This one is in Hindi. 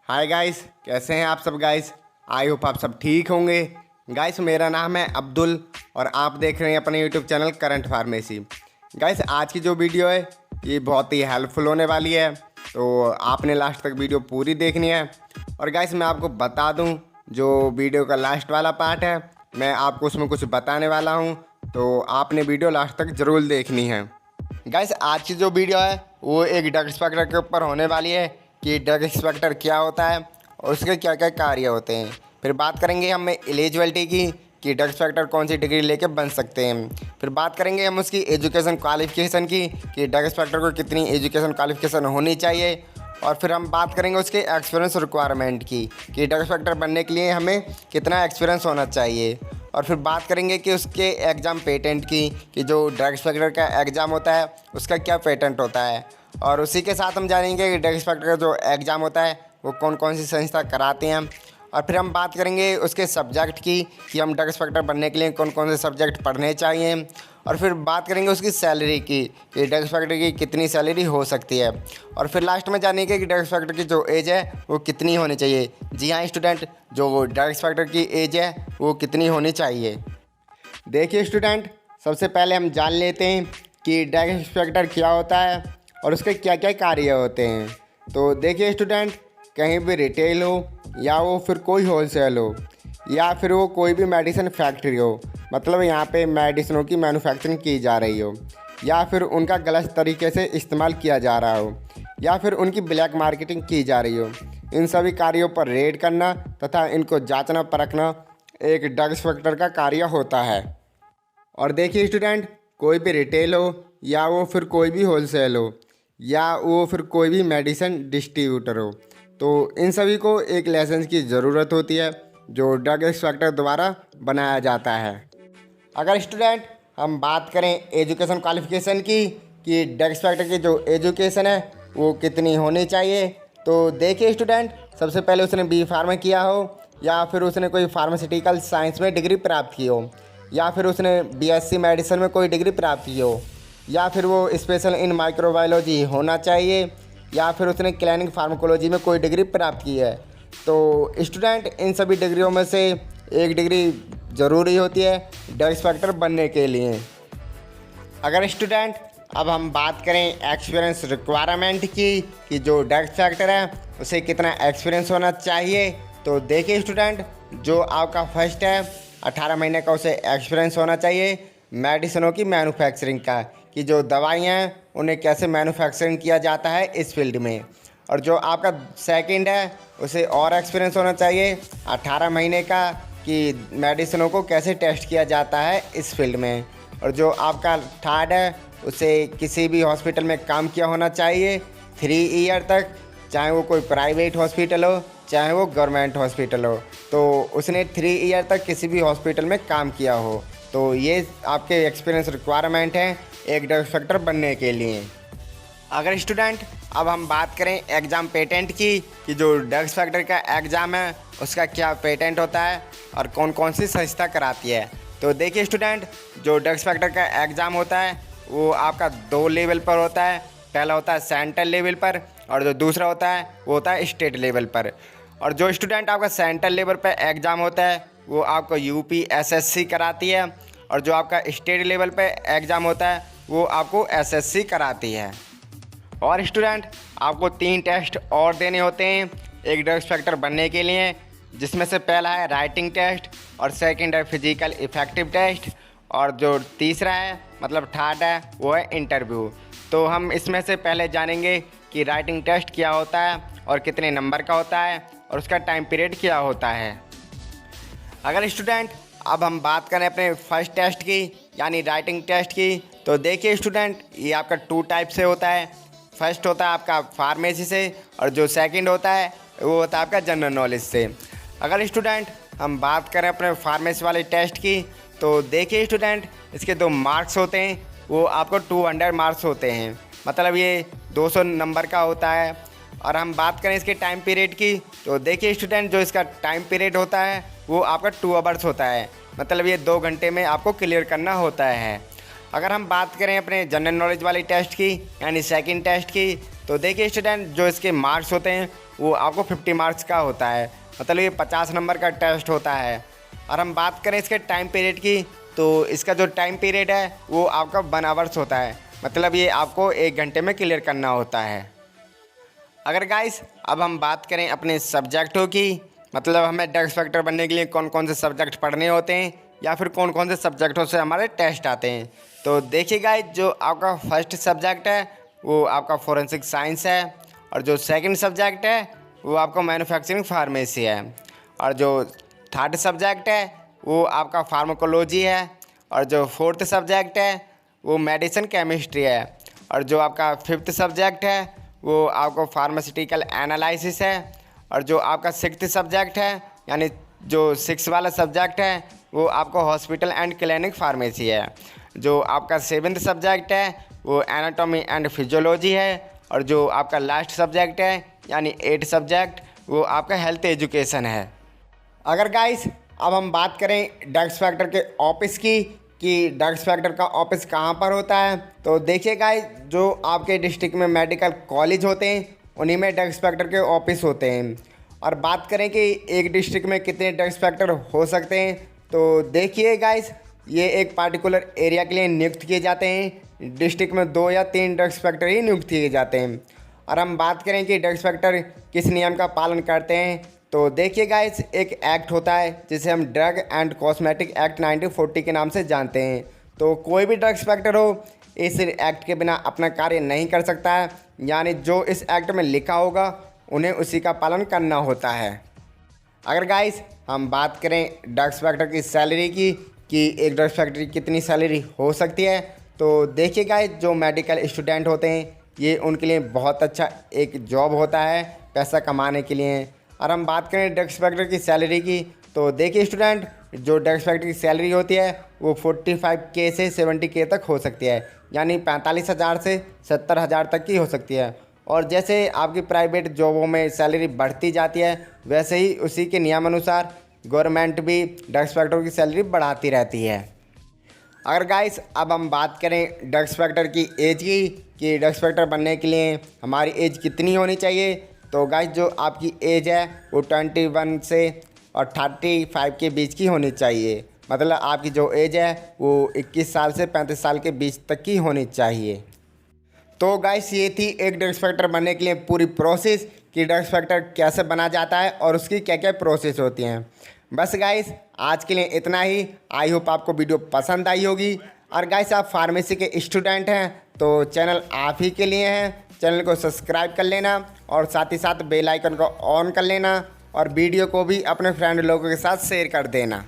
हाय गाइस, कैसे हैं आप सब गाइस। आई होप आप सब ठीक होंगे। गाइस मेरा नाम है अब्दुल और आप देख रहे हैं अपने YouTube channel current pharmacy. Guys आज की जो वीडियो है ये बहुत ही हेल्पफुल होने वाली है, तो आपने लास्ट तक वीडियो पूरी देखनी है। और गाइस मैं आपको बता दूं, जो वीडियो का लास्ट वाला पार्ट है मैं आपको उसमें कुछ बताने वाला हूं, तो आपने वीडियो लास्ट तक ज़रूर देखनी है। गाइस आज की जो वीडियो है वो एक ड्रग इंस्पेक्टर के ऊपर होने वाली है कि ड्रग इंस्पेक्टर क्या होता है और उसके क्या क्या कार्य होते हैं। फिर बात करेंगे हम एलिजिबिलिटी की कि ड्रग इंस्पेक्टर कौन सी डिग्री लेके बन सकते हैं। फिर बात करेंगे हम उसकी एजुकेशन क्वालिफिकेशन की कि ड्रग इंस्पेक्टर को कितनी एजुकेशन क्वालिफिकेशन होनी चाहिए। और फिर हम बात करेंगे उसके एक्सपीरियंस रिक्वायरमेंट की कि ड्रग इंस्पेक्टर बनने के लिए हमें कितना एक्सपीरियंस होना चाहिए। और फिर बात करेंगे कि उसके एग्ज़ाम पेटेंट की कि जो ड्रग इंस्पेक्टर का एग्ज़ाम होता है उसका क्या पेटेंट होता है। और उसी के साथ हम जानेंगे कि ड्रग इंस्पेक्टर का जो एग्ज़ाम होता है वो कौन कौन सी संस्था कराते हैं। और फिर हम बात करेंगे उसके सब्जेक्ट की कि हम ड्रग इंस्पेक्टर बनने के लिए कौन कौन से सब्जेक्ट पढ़ने चाहिए। और फिर बात करेंगे उसकी सैलरी की कि ड्रग इंस्पेक्टर की कितनी सैलरी हो सकती है। और फिर लास्ट में जानेंगे कि ड्रग इंस्पेक्टर की जो एज है वो कितनी होनी चाहिए। जी हाँ स्टूडेंट, जो ड्रग इंस्पेक्टर की एज है वो कितनी होनी चाहिए। देखिए स्टूडेंट, सबसे पहले हम जान लेते हैं कि ड्रग इंस्पेक्टर क्या होता है और उसके क्या क्या कार्य होते हैं। तो देखिए स्टूडेंट, कहीं भी रिटेल हो या वो फिर कोई होलसेल हो या फिर वो कोई भी मेडिसिन फैक्ट्री हो, मतलब यहाँ पे मेडिसिनों की मैन्युफैक्चरिंग की जा रही हो या फिर उनका गलत तरीके से इस्तेमाल किया जा रहा हो या फिर उनकी ब्लैक मार्केटिंग की जा रही हो, इन सभी कार्यों पर रेड करना तथा इनको जांचना परखना एक ड्रग इंस्पेक्टर का कार्य होता है। और देखिए स्टूडेंट, कोई भी रिटेल हो या वो फिर कोई भी होलसेल हो या वो फिर कोई भी मेडिसिन डिस्ट्रीब्यूटर हो, तो इन सभी को एक लाइसेंस की ज़रूरत होती है जो ड्रग इंस्पेक्टर द्वारा बनाया जाता है। अगर स्टूडेंट हम बात करें एजुकेशन क्वालिफिकेशन की कि ड्रग इंस्पेक्टर की जो एजुकेशन है वो कितनी होनी चाहिए, तो देखिए स्टूडेंट, सबसे पहले उसने बी फार्मा किया हो या फिर उसने कोई फार्मास्यूटिकल साइंस में डिग्री प्राप्त की हो या फिर उसने बीएससी मेडिसिन में कोई डिग्री प्राप्त की हो या फिर वो स्पेशल इन माइक्रोबायोलॉजी होना चाहिए या फिर उसने क्लिनिकल फार्माकोलॉजी में कोई डिग्री प्राप्त की है। तो स्टूडेंट इन सभी डिग्रियों में से एक डिग्री ज़रूरी होती है ड्रग इंस्पेक्टर बनने के लिए। अगर स्टूडेंट अब हम बात करें एक्सपीरियंस रिक्वायरमेंट की कि जो ड्रग इंस्पेक्टर है उसे कितना एक्सपीरियंस होना चाहिए, तो देखिए स्टूडेंट, जो आपका फर्स्ट है 18 महीने का उसे एक्सपीरियंस होना चाहिए मेडिसिनों की मैन्युफैक्चरिंग का कि जो दवाइयाँ हैं उन्हें कैसे मैन्युफैक्चरिंग किया जाता है इस फील्ड में। और जो आपका सेकंड है उसे और एक्सपीरियंस होना चाहिए 18 महीने का कि मेडिसिनों को कैसे टेस्ट किया जाता है इस फील्ड में। और जो आपका थर्ड है उसे किसी भी हॉस्पिटल में काम किया होना चाहिए 3 ईयर तक, चाहे वो कोई प्राइवेट हॉस्पिटल हो चाहे वो गवर्नमेंट हॉस्पिटल हो, तो उसने 3 ईयर तक किसी भी हॉस्पिटल में काम किया हो। तो ये आपके एक्सपीरियंस रिक्वायरमेंट हैं एक ड्रग इंस्पेक्टर बनने के लिए। अगर स्टूडेंट अब हम बात करें एग्ज़ाम पेटेंट की कि जो ड्रग इंस्पेक्टर का एग्ज़ाम है उसका क्या पेटेंट होता है और कौन कौन सी संस्था कराती है, तो देखिए स्टूडेंट, जो ड्रग इंस्पेक्टर का एग्ज़ाम होता है वो आपका 2 लेवल पर होता है। पहला होता है सेंट्रल लेवल पर और जो दूसरा होता है वो होता है स्टेट लेवल पर। और जो स्टूडेंट आपका सेंट्रल लेवल पर एग्ज़ाम होता है वो आपको यूपीएसएससी कराती है और जो आपका स्टेट लेवल पे एग्ज़ाम होता है वो आपको एसएससी कराती है। और स्टूडेंट आपको 3 टेस्ट और देने होते हैं एक ड्रग इंस्पेक्टर बनने के लिए, जिसमें से पहला है राइटिंग टेस्ट और सेकंड है फिजिकल इफेक्टिव टेस्ट और जो तीसरा है मतलब थर्ड है वो है इंटरव्यू। तो हम इसमें से पहले जानेंगे कि राइटिंग टेस्ट क्या होता है और कितने नंबर का होता है और उसका टाइम पीरियड क्या होता है। अगर स्टूडेंट अब हम बात करें अपने फर्स्ट टेस्ट की यानी राइटिंग टेस्ट की, तो देखिए स्टूडेंट, ये आपका 2 टाइप से होता है। फर्स्ट होता है आपका फार्मेसी से और जो सेकंड होता है वो होता है आपका जनरल नॉलेज से। अगर स्टूडेंट हम बात करें अपने फार्मेसी वाले टेस्ट की, तो देखिए स्टूडेंट, इसके 2 मार्क्स होते हैं, वो आपको 200 मार्क्स होते हैं, मतलब ये 200 नंबर का होता है। और हम बात करें इसके टाइम पीरियड की, तो देखिए स्टूडेंट, जो इसका टाइम पीरियड होता है वो आपका 2 आवर्स होता है, मतलब ये 2 घंटे में आपको क्लियर करना होता है। अगर हम बात करें अपने जनरल नॉलेज वाली टेस्ट की यानी सेकंड टेस्ट की, तो देखिए स्टूडेंट, जो इसके मार्क्स होते हैं वो आपको 50 मार्क्स का होता है, मतलब ये 50 नंबर का टेस्ट होता है। और हम बात करें इसके टाइम पीरियड की, तो इसका जो टाइम पीरियड है वो आपका 1 आवर्स होता है, मतलब ये आपको 1 घंटे में क्लियर करना होता है। अगर गाइस अब हम बात करें अपने सब्जेक्टों की, मतलब हमें ड्रग इंस्पेक्टर बनने के लिए कौन कौन से सब्जेक्ट पढ़ने होते हैं या फिर कौन कौन से सब्जेक्टों से हमारे टेस्ट आते हैं, तो देखिए गाइस, जो आपका फर्स्ट सब्जेक्ट है वो आपका फोरेंसिक साइंस है, और जो सेकंड सब्जेक्ट है वो आपका मैन्युफैक्चरिंग फार्मेसी है, और जो थर्ड सब्जेक्ट है वो आपका फार्माकोलॉजी है, और जो फोर्थ सब्जेक्ट है वो मेडिसिन केमिस्ट्री है, और जो आपका फिफ्थ सब्जेक्ट है वो आपको फार्मास्यूटिकल एनालिसिस है, और जो आपका सिक्स्थ सब्जेक्ट है यानी जो 6 वाला सब्जेक्ट है वो आपको हॉस्पिटल एंड क्लिनिक फार्मेसी है। जो आपका 7th सब्जेक्ट है वो एनाटॉमी एंड फिजियोलॉजी है, और जो आपका लास्ट सब्जेक्ट है यानी 8th सब्जेक्ट वो आपका हेल्थ एजुकेशन है। अगर गाइस अब हम बात करें ड्रग इंस्पेक्टर के ऑफिस की कि ड्रग इंस्पेक्टर का ऑफिस कहाँ पर होता है, तो देखिए गाइस, जो आपके डिस्ट्रिक्ट में मेडिकल कॉलेज होते हैं उन्हीं में ड्रग इंस्पेक्टर के ऑफिस होते हैं। और बात करें कि एक डिस्ट्रिक्ट में कितने ड्रग इंस्पेक्टर हो सकते हैं, तो देखिए गाइस, ये एक पार्टिकुलर एरिया के लिए नियुक्त किए जाते हैं। डिस्ट्रिक्ट में 2 या 3 ड्रग इंस्पेक्टर ही नियुक्त किए जाते हैं। और हम बात करें कि ड्रग इंस्पेक्टर किस नियम का पालन करते हैं, तो देखिए गाइस, एक एक्ट होता है जिसे हम ड्रग एंड कॉस्मेटिक एक्ट 1940 के नाम से जानते हैं। तो कोई भी ड्रग इंस्पेक्टर हो इस एक्ट के बिना अपना कार्य नहीं कर सकता है, यानी जो इस एक्ट में लिखा होगा उन्हें उसी का पालन करना होता है। अगर गाइस हम बात करें ड्रग इंस्पेक्टर की सैलरी की कि एक ड्रग इंस्पेक्टर की कितनी सैलरी हो सकती है, तो देखिए गाइस, जो मेडिकल स्टूडेंट होते हैं ये उनके लिए बहुत अच्छा एक जॉब होता है पैसा कमाने के लिए। और हम बात करें ड्रग इंस्पेक्टर की सैलरी की, तो देखिए स्टूडेंट, जो ड्रग इंस्पेक्टर की सैलरी होती है वो 45K से 70K तक हो सकती है, यानी 45,000 से 70,000 तक की हो सकती है। और जैसे आपकी प्राइवेट जॉबों में सैलरी बढ़ती जाती है वैसे ही उसी के नियमानुसार गवर्नमेंट भी ड्रग इंस्पेक्टर की सैलरी बढ़ाती रहती है। अगर गाइस अब हम बात करें ड्रग इंस्पेक्टर की एज की कि ड्रग इंस्पेक्टर बनने के लिए हमारी एज कितनी होनी चाहिए, तो गाइस जो आपकी एज है वो 21 से और 35 के बीच की होनी चाहिए, मतलब आपकी जो एज है वो 21 साल से 35 साल के बीच तक की होनी चाहिए। तो गाइस ये थी एक ड्रग इंस्पेक्टर बनने के लिए पूरी प्रोसेस कि ड्रग इंस्पेक्टर कैसे बना जाता है और उसकी क्या क्या प्रोसेस होती हैं। बस गाइस आज के लिए इतना ही। आई होप आपको वीडियो पसंद आई होगी। और गाइस आप फार्मेसी के स्टूडेंट हैं तो चैनल आप ही के लिए है, चैनल को सब्सक्राइब कर लेना और साथ ही साथ बेल आइकन को ऑन कर लेना और वीडियो को भी अपने फ्रेंड लोगों के साथ शेयर कर देना।